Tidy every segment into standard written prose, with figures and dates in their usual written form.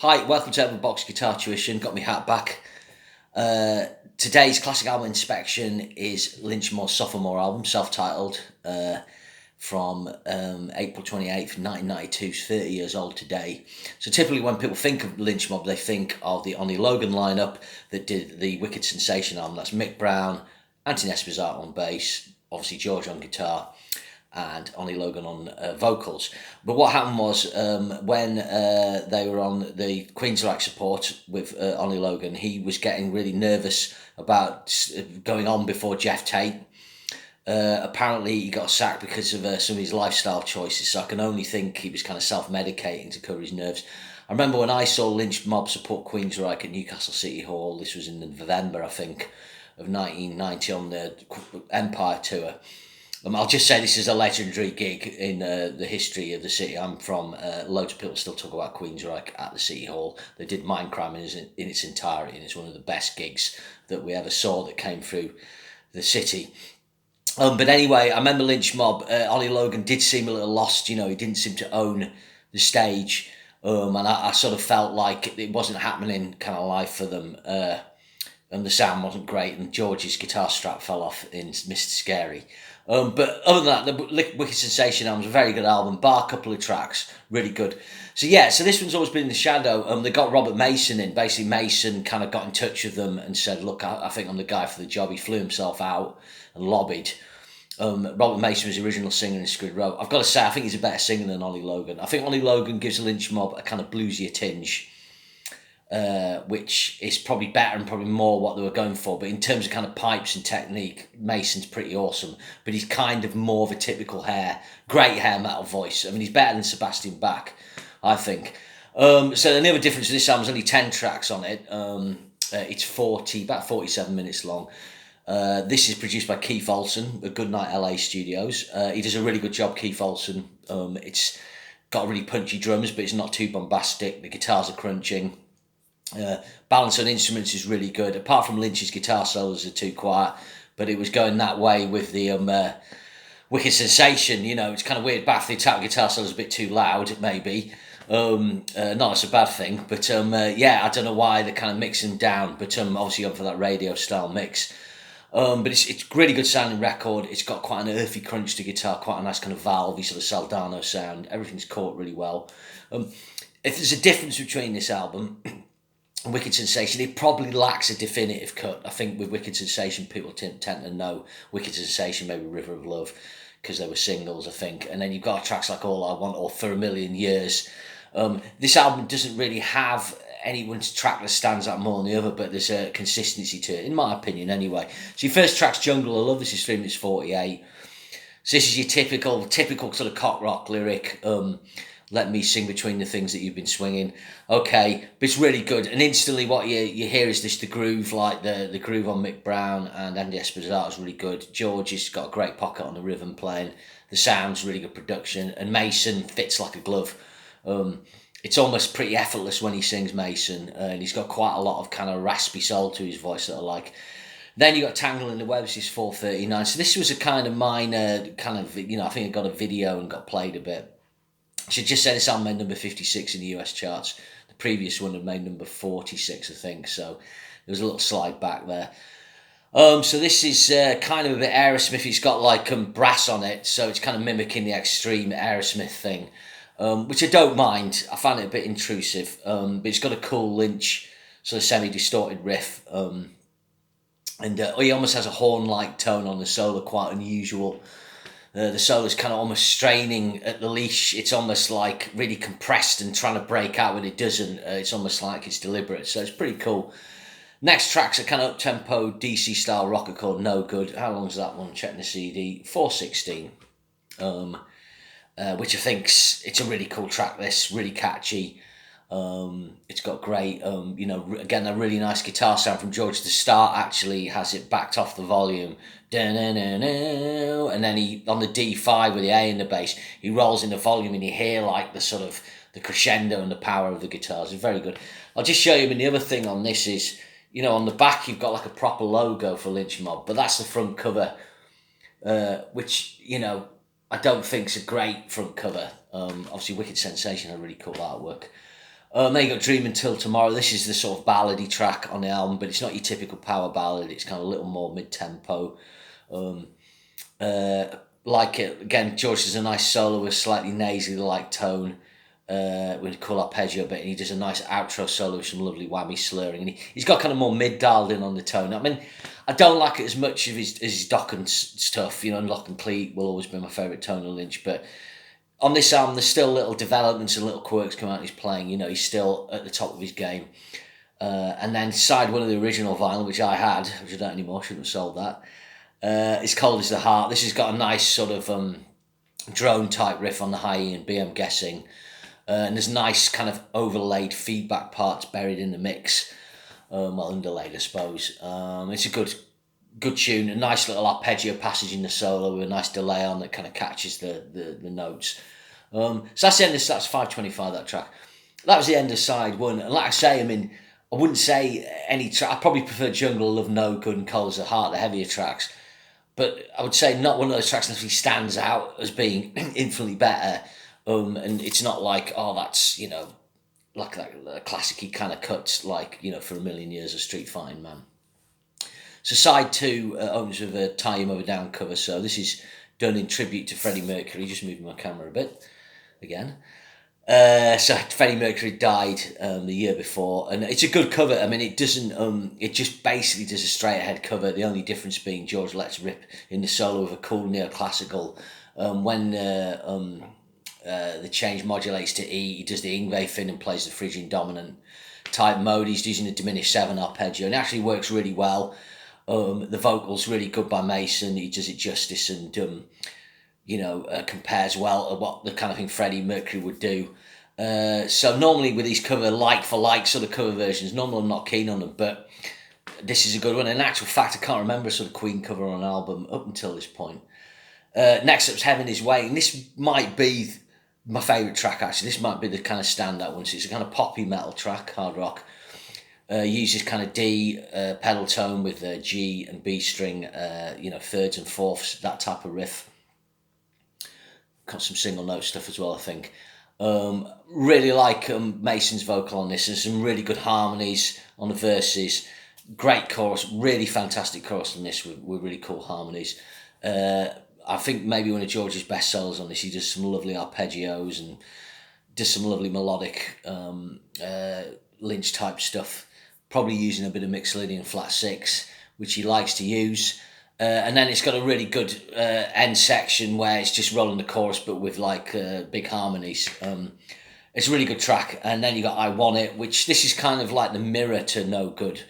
Hi, welcome to Box Guitar Tuition. Got my hat back. Today's classic album inspection is Lynch Mob's sophomore album, self-titled, from April 28th, 1992. It's 30 years old today. So typically when people think of Lynch Mob, they think of the Only Logan lineup that did the Wicked Sensation album. That's Mick Brown, Anthony Esposito on bass, obviously George on guitar, and Only Logan on vocals. But what happened was when they were on the Queensryche support with Only Logan, he was getting really nervous about going on before Jeff Tate. Apparently he got sacked because of some of his lifestyle choices, so I can only think he was kind of self-medicating to cover his nerves. I remember when I saw Lynch Mob support Queensryche at Newcastle City Hall, this was in November, I think, of 1990 on the Empire Tour. I'll just say this is a legendary gig in the history of the city I'm from. Loads of people still talk about Queensryche at the City Hall. They did Mindcrime in its entirety, and it's one of the best gigs that we ever saw that came through the city. But anyway, I remember Lynch Mob, Ollie Logan did seem a little lost, he didn't seem to own the stage. And I sort of felt like it wasn't happening kind of live for them. And the sound wasn't great, and George's guitar strap fell off in Mr. Scary. But other than that, the Wicked Sensation album's a very good album, bar a couple of tracks, really good. So this one's always been in the shadow. They got Robert Mason in. Basically, Mason kind of got in touch with them and said, look, I think I'm the guy for the job. He flew himself out and lobbied. Robert Mason was the original singer in Skid Row. I've got to say, I think he's a better singer than Ollie Logan. I think Ollie Logan gives Lynch Mob a kind of bluesier tinge, which is probably better and probably more what they were going for. But in terms of kind of pipes and technique, Mason's pretty awesome. But he's kind of more of a typical great hair metal voice. I mean, he's better than Sebastian Bach, I think. So the other difference in this album is only 10 tracks on it. It's about 47 minutes long. This is produced by Keith Olsen at Goodnight LA Studios. He does a really good job, Keith Olsen. It's got really punchy drums, but it's not too bombastic. The guitars are crunching. Balance on instruments is really good. Apart from Lynch's guitar solos are too quiet, but it was going that way with the Wicked Sensation. It's kind of weird. Bath the attack guitar solos a bit too loud, maybe. Not that's a bad thing, but I don't know why they're kind of mixing down. But obviously up for that radio style mix. But it's really good sounding record. It's got quite an earthy crunch to guitar, quite a nice kind of valvey sort of Saldano sound. Everything's caught really well. If there's a difference between this album and Wicked Sensation, it probably lacks a definitive cut. I think with Wicked Sensation, people tend to know Wicked Sensation, maybe River of Love, because they were singles, I think. And then you've got tracks like All I Want or For a Million Years. This album doesn't really have anyone's track that stands out more than the other, but there's a consistency to it, in my opinion, anyway. So your first track's Jungle of Love. This is 3 minutes 48. So this is your typical sort of cock rock lyric. Let me sing between the things that you've been swinging. Okay, but it's really good. And instantly what you hear is the groove, like the groove on Mick Brown and Andy Esposito is really good. George has got a great pocket on the rhythm playing. The sound's really good production. And Mason fits like a glove. It's almost pretty effortless when he sings, Mason. And he's got quite a lot of kind of raspy soul to his voice that I like. Then you got Tangle in the Web, which is 4:39. So this was a kind of minor, I think it got a video and got played a bit. I should just say this album made number 56 in the US charts. The previous one had made number 46, I think. So there was a little slide back there. So this is kind of a bit Aerosmith. It's got like brass on it, so it's kind of mimicking the extreme Aerosmith thing, which I don't mind. I find it a bit intrusive, but it's got a cool Lynch sort of semi-distorted riff, and he almost has a horn-like tone on the solo, quite unusual. The solo's kind of almost straining at the leash. It's almost like really compressed and trying to break out, but it doesn't. It's almost like it's deliberate, so it's pretty cool. Next track's a kind of up-tempo DC-style rocker called No Good. How long's that one? Checking the CD. 4:16. Which I think's it's a really cool track. This really catchy. It's got great, again, a really nice guitar sound from George. The start actually has it backed off the volume, and then he on the D5 with the A in the bass, he rolls in the volume and you hear like the sort of the crescendo and the power of the guitars. It's very good. I'll just show you. And the other thing on this is, on the back you've got like a proper logo for Lynch Mob, but that's the front cover, which I don't think's a great front cover. Obviously, Wicked Sensation had really cool artwork. Then you got Dream Until Tomorrow. This is the sort of ballady track on the album, but it's not your typical power ballad. It's kind of a little more mid-tempo. Like it again, George does a nice solo with slightly nasally-like tone, with a cool arpeggio bit, and he does a nice outro solo with some lovely whammy slurring, and he's got kind of more mid-dialed in on the tone. I mean, I don't like it as much of his Doc and stuff, you know, and Lock and Cleat will always be my favourite tone of Lynch, but on this album there's still little developments and little quirks come out and he's playing, you know, he's still at the top of his game. And then side one of the original vinyl, which I had, which I don't anymore, shouldn't have sold that, It's Cold as the Heart. This has got a nice sort of drone type riff on the high E and B, I'm guessing. And there's nice kind of overlaid feedback parts buried in the mix. Well, underlaid, I suppose. It's a good tune, a nice little arpeggio passage in the solo with a nice delay on that kind of catches the notes. So that's the end of that's 525, that track. That was the end of side one. And like I say, I mean, I wouldn't say any track. I probably prefer Jungle, Love No Good and Cold as the Heart, the heavier tracks. But I would say not one of those tracks that stands out as being infinitely better. And it's not like, oh, that's, you know, like a classic-y kind of cuts, like, you know, For a Million Years of Street Fighting Man. So side two opens with a Tie Your Mother Down cover. So this is done in tribute to Freddie Mercury. Just moving my camera a bit again. So Fanny Mercury died the year before, and it's a good cover. I mean, it doesn't. It just basically does a straight ahead cover. The only difference being George lets rip in the solo with a cool neoclassical. When the change modulates to E, he does the Yngwie thing and plays the Phrygian dominant type mode. He's using a diminished 7 arpeggio, and it actually works really well. The vocals really good by Mason. He does it justice and compares well to what the kind of thing Freddie Mercury would do. So normally with these cover like for like sort of cover versions, normally I'm not keen on them, but this is a good one. In actual fact, I can't remember a sort of Queen cover on an album up until this point. Next up's Heaven Is Waiting. This might be my favourite track, actually. This might be the kind of standout one. So it's a kind of poppy metal track, hard rock. Uses kind of D pedal tone with G and B string, thirds and fourths, that type of riff. Got some single note stuff as well, I think. Really like Mason's vocal on this. There's some really good harmonies on the verses. Great chorus, really fantastic chorus on this with really cool harmonies. I think maybe one of George's best solos on this. He does some lovely arpeggios and does some lovely melodic Lynch type stuff. Probably using a bit of Mixolydian flat 6, which he likes to use. And then it's got a really good end section where it's just rolling the chorus but with like big harmonies. It's a really good track. And then you got I Want It, which this is kind of like the mirror to No Good.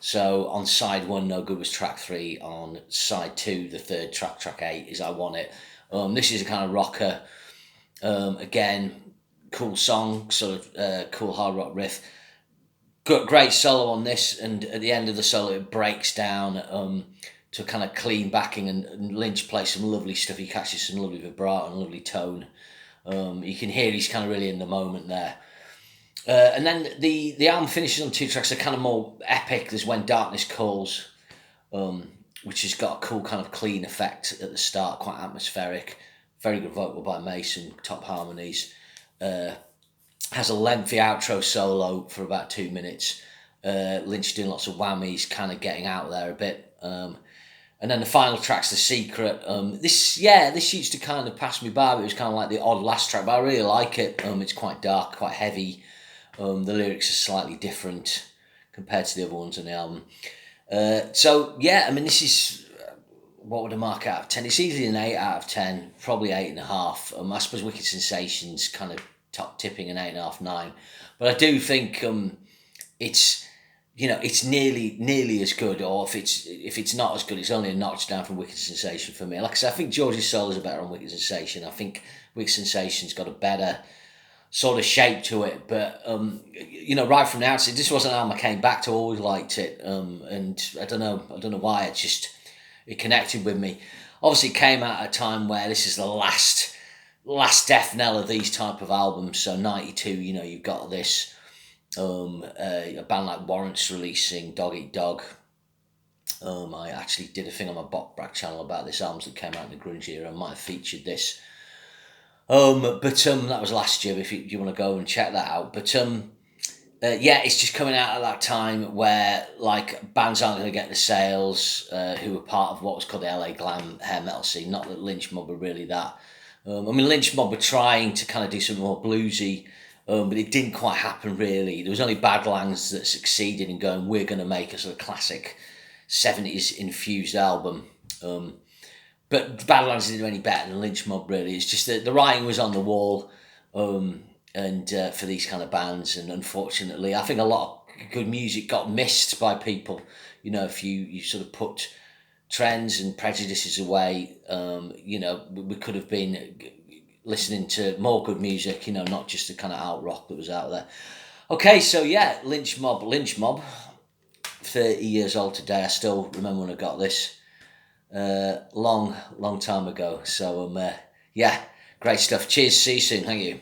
So on side 1, No Good was track 3. On side 2, the third track, track 8, is I Want It. This is a kind of rocker. Again, cool song, sort of cool hard rock riff. Got great solo on this, and at the end of the solo it breaks down to kind of clean backing, and Lynch plays some lovely stuff. He catches some lovely vibrato and lovely tone. You can hear he's kind of really in the moment there. And then the album finishes on 2 tracks that are kind of more epic. There's When Darkness Calls, which has got a cool kind of clean effect at the start, quite atmospheric. Very good vocal by Mason, top harmonies. Has a lengthy outro solo for about 2 minutes. Lynch doing lots of whammies, kind of getting out there a bit. And then the final track's The Secret. This used to kind of pass me by, but it was kind of like the odd last track, but I really like it. It's quite dark, quite heavy. The lyrics are slightly different compared to the other ones on the album. This is, what would I mark out of 10? It's easily an 8 out of 10, probably 8.5. I suppose Wicked Sensations kind of top tipping an 8.5, 9. But I do think it's nearly as good, or if it's not as good, it's only a notch down from Wicked Sensation for me. Like I said, I think George's solos are better on Wicked Sensation. I think Wicked Sensation's got a better sort of shape to it, but right from the outset, this wasn't an album I came back to. Always liked it, and I don't know why it connected with me. Obviously, it came out at a time where this is the last death knell of these type of albums. So 92, you've got this. A band like Warrant's releasing Dog Eat Dog. I actually did a thing on my Botbrack channel about this album that came out in the grunge era. I might have featured this. But that was last year, if you want to go and check that out. But Yeah, it's just coming out at that time where like bands aren't going to get the sales who were part of what was called the LA glam hair metal scene. Not that Lynch Mob were really that. I mean, Lynch Mob were trying to kind of do something more bluesy, but it didn't quite happen really. There was only Badlands that succeeded in going, we're going to make a sort of classic 70s infused album. But Badlands didn't do any better than Lynch Mob really. It's just that the writing was on the wall. And for these kind of bands, and unfortunately I think a lot of good music got missed by people. If you sort of put trends and prejudices away, we could have been listening to more good music, not just the kind of out rock that was out there. Okay, so yeah, Lynch Mob 30 years old today. I still remember when I got this long time ago. So yeah, great stuff. Cheers, see you soon. Thank you.